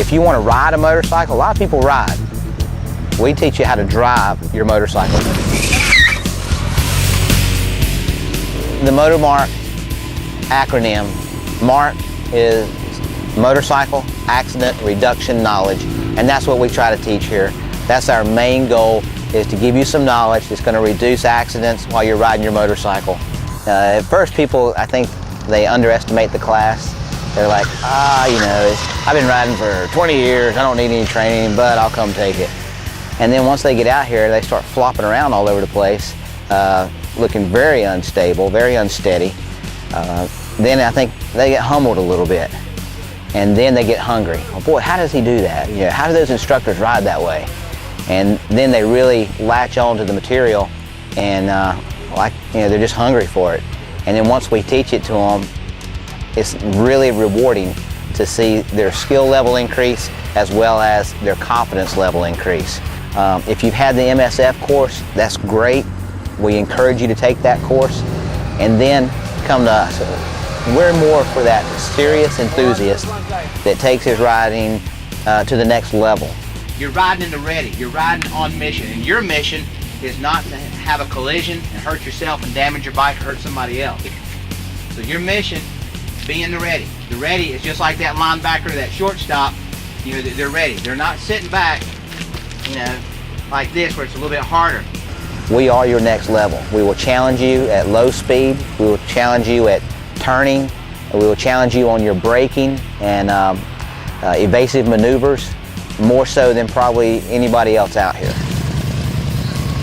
If you want to ride a motorcycle, a lot of people ride. We teach you how to drive your motorcycle. The MotoMark acronym, MARK is Motorcycle Accident Reduction Knowledge, and that's what we try to teach here. That's our main goal, is to give you some knowledge that's going to reduce accidents while you're riding your motorcycle. At first, people, I think, they underestimate the class. They're like, you know, I've been riding for 20 years, I don't need any training, but I'll come take it. And then once they get out here, they start flopping around all over the place, looking very unstable, very unsteady. Then I think they get humbled a little bit, and then they get hungry. Oh boy, how does he do that? You know, how do those instructors ride that way? And then they really latch on to the material, and they're just hungry for it. And then once we teach it to them, it's really rewarding to see their skill level increase as well as their confidence level increase. If you've had the MSF course, that's great. We encourage you to take that course and then come to us. We're more for that serious enthusiast that takes his riding to the next level. You're riding in the ready, you're riding on mission, and your mission is not to have a collision and hurt yourself and damage your bike or hurt somebody else. So your mission, be in the ready. The ready is just like that linebacker, that shortstop, you know, they're ready. They're not sitting back, you know, like this where it's a little bit harder. We are your next level. We will challenge you at low speed, we will challenge you at turning, we will challenge you on your braking and evasive maneuvers, more so than probably anybody else out here.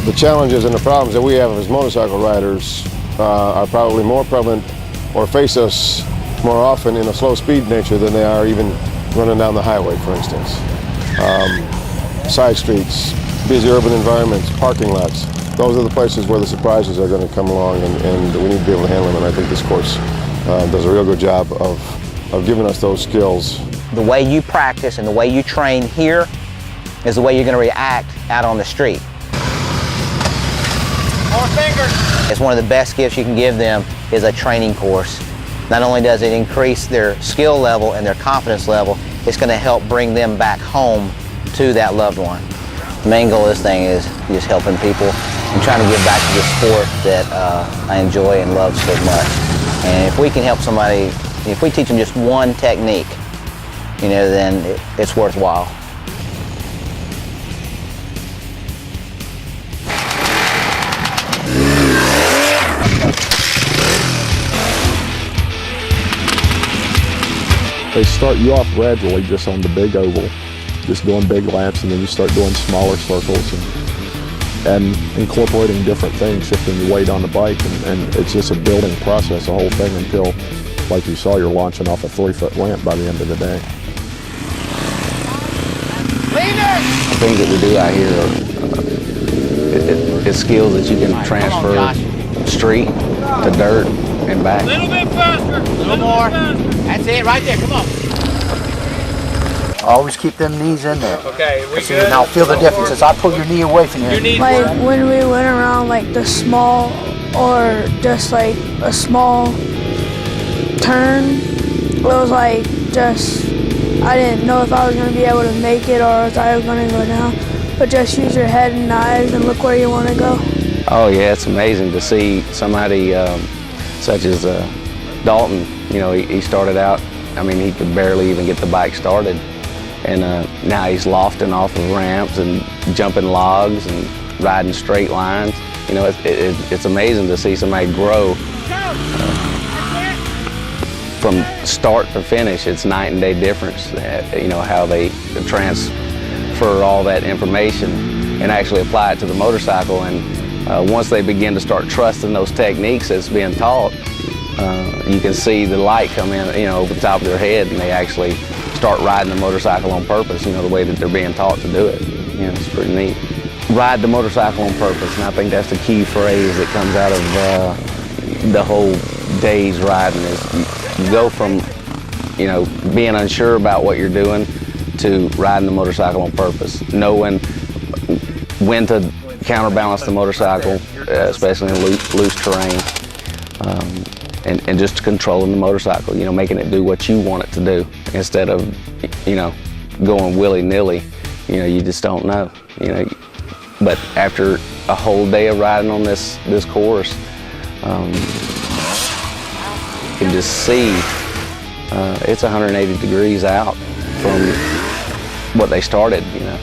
The challenges and the problems that we have as motorcycle riders are probably more prevalent or face us more often in a slow speed nature than they are even running down the highway, for instance. Side streets, busy urban environments, parking lots, those are the places where the surprises are going to come along, and we need to be able to handle them, and I think this course does a real good job of giving us those skills. The way you practice and the way you train here is the way you're going to react out on the street. More fingers. It's one of the best gifts you can give them is a training course. Not only does it increase their skill level and their confidence level, it's going to help bring them back home to that loved one. The main goal of this thing is just helping people and trying to give back to the sport that I enjoy and love so much. And if we can help somebody, if we teach them just one technique, you know, then it's worthwhile. They start you off gradually just on the big oval, just doing big laps, and then you start doing smaller circles and incorporating different things, shifting the weight on the bike, and it's just a building process, the whole thing, until, like you saw, you're launching off a 3-foot ramp by the end of the day. The things that we do out here are skills that you can transfer street to dirt and back. A little bit faster. A little more. That's it, right there. Come on. Always keep them knees in there. Okay, we good? Now feel the difference as I pull your knee away from you. Like when we went around like the small or just like a small turn, it was like just, I didn't know if I was going to be able to make it or if I was going to go down. But just use your head and eyes and look where you want to go. Oh yeah, it's amazing to see somebody such as Dalton. You know, he started out, I mean, he could barely even get the bike started. And now he's lofting off of ramps and jumping logs and riding straight lines. You know, it's amazing to see somebody grow from start to finish. It's night and day difference, you know, how they transfer all that information and actually apply it to the motorcycle. And once they begin to start trusting those techniques that's being taught, you can see the light come in, you know, over the top of their head, and they actually start riding the motorcycle on purpose, you know, the way that they're being taught to do it. You know, it's pretty neat. Ride the motorcycle on purpose, and I think that's the key phrase that comes out of the whole day's riding is you go from, you know, being unsure about what you're doing to riding the motorcycle on purpose, knowing when to counterbalance the motorcycle, especially in loose terrain, and just controlling the motorcycle, you know, making it do what you want it to do instead of, you know, going willy-nilly. You know, you just don't know. You know, but after a whole day of riding on this course, you can just see it's 180 degrees out from what they started. You know.